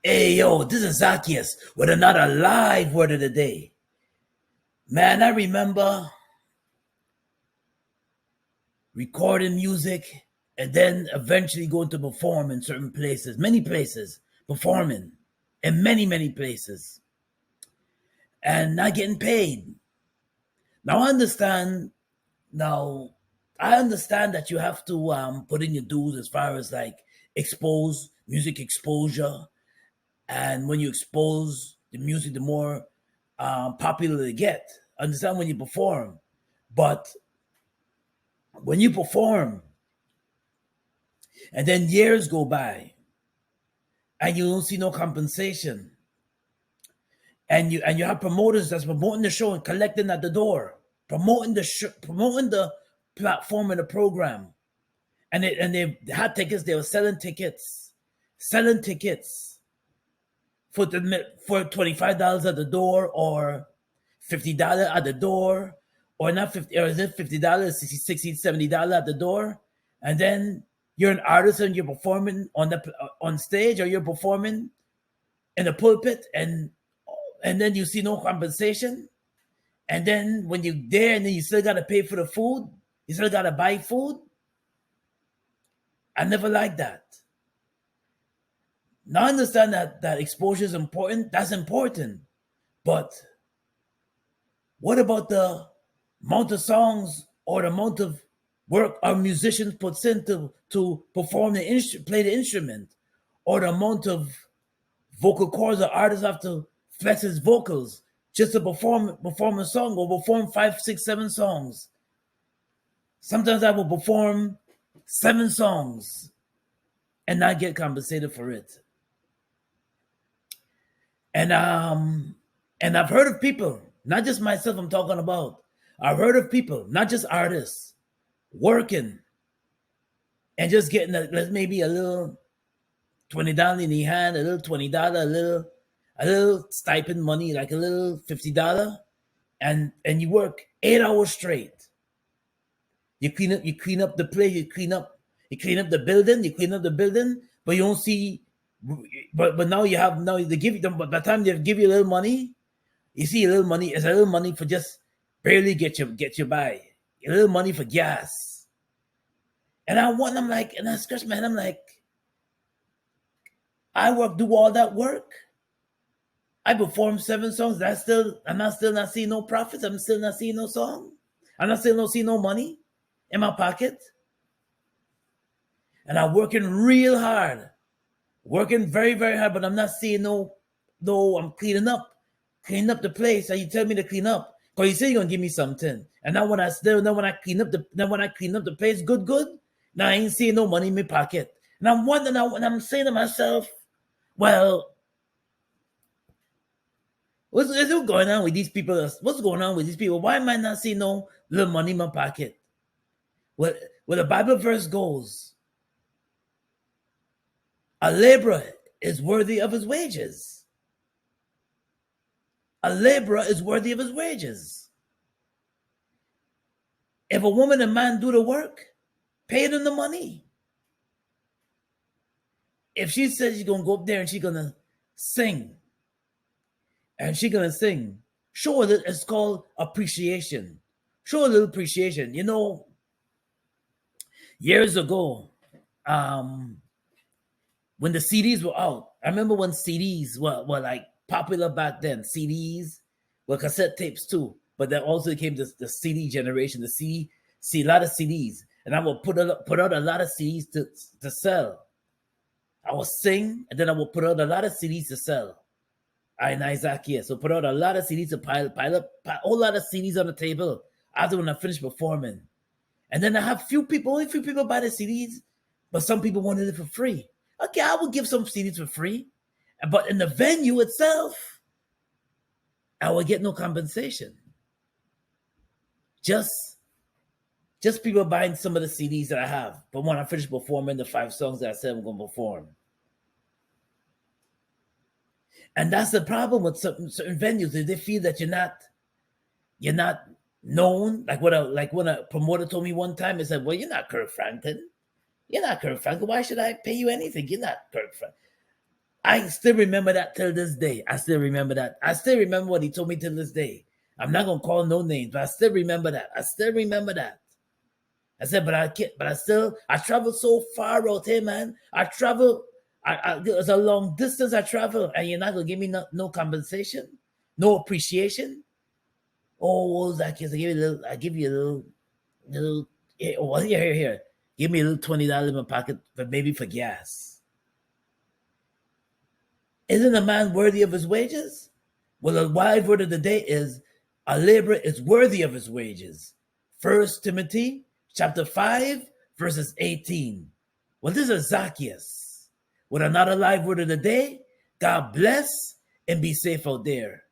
Hey, yo, this is Zaccheus with another live word of the day. Man, I remember recording music and then eventually going to perform in certain places, many places, performing in many, many places and not getting paid. Now, now, I understand that you have to put in your dues as far as like music exposure. And when you expose the music, the more popular they get. Understand when you perform, but when you perform and then years go by and you don't see no compensation, and you have promoters that's promoting the show and collecting at the door, promoting promoting the platform and the program, and they had tickets. They were selling tickets for $25 at the door or $50 at the door, or not 50, or is it $50, $60, $70 at the door, and then you're an artist and you're performing on stage, or you're performing in the pulpit, and then you see no compensation, and then when you're there, and then you still gotta pay for the food, you still gotta buy food. I never liked that. Now I understand that exposure is important. That's important, but what about the amount of songs or the amount of work our musicians puts in to perform play the instrument, or the amount of vocal cords the artist have to flex his vocals just to perform a song, or perform 5, 6, 7 songs. Sometimes I will perform 7 songs and not get compensated for it. And I've heard of people, not just myself I'm talking about. I've heard of people, not just artists, working and just getting maybe a little $20 in the hand, a little $20, a little stipend money, like a little $50, and you work 8 hours straight. You clean up the place, you clean up the building, but you don't see. But now they give you them. But by the time they give you a little money, you see a little money. It's a little money for just barely get you by. A little money for gas. And I'm like, and I scratch my head. I'm like, do all that work. I perform 7 songs. I'm not seeing no profits. I'm still not seeing no song. I'm not still not seeing no money in my pocket. And I'm working real hard, working very, very hard, but I'm not seeing no. I'm cleaning up the place that you tell me to clean up. Cause you say you're gonna give me something, and now when I clean up the place, good. Now I ain't seeing no money in my pocket, and I'm wondering now, and I'm saying to myself, well, what's going on with these people? What's going on with these people? Why am I not seeing no little money in my pocket? Well, the Bible verse goes, a laborer is worthy of his wages. A laborer is worthy of his wages. If a woman and man do the work, pay them the money. If she says she's going to go up there and she's going to sing, show her that it's called appreciation. Show a little appreciation. You know, years ago, when the CDs were out, I remember when CDs were like popular back then. CDs were cassette tapes too, but then also came the CD generation, see a lot of CDs, and I will put out a lot of CDs to sell. I will sing, and then I will put out a lot of CDs to sell. I Zaccheus, so put out a lot of CDs to pile up a whole lot of CDs on the table after when I finish performing. And then I have only few people buy the CDs, but some people wanted it for free. Okay, I will give some CDs for free, but in the venue itself, I will get no compensation. Just people buying some of the CDs that I have, but when I finish performing the 5 songs that I said I'm going to perform. And that's the problem with certain venues. They feel that you're not known. Like when a promoter told me one time, he said, well, you're not Kirk Franklin. You're not Kirk Franklin. Why should I pay you anything? You're not Kirk Franklin. I still remember that till this day. I still remember that. I still remember what he told me till this day. I'm not gonna call no names, but I still remember that. I still remember that. I said, but I can't, but I traveled so far out here, man. It's a long distance I travel, and you're not gonna give me no compensation, no appreciation. Oh, Zaccheus, I give you a little, well, here. Give me a little $20 in my pocket, but maybe for gas. Isn't a man worthy of his wages? Well, the wise word of the day is a laborer is worthy of his wages. 1 Timothy chapter 5, verses 18. Well, this is Zaccheus with another live word of the day. God bless and be safe out there.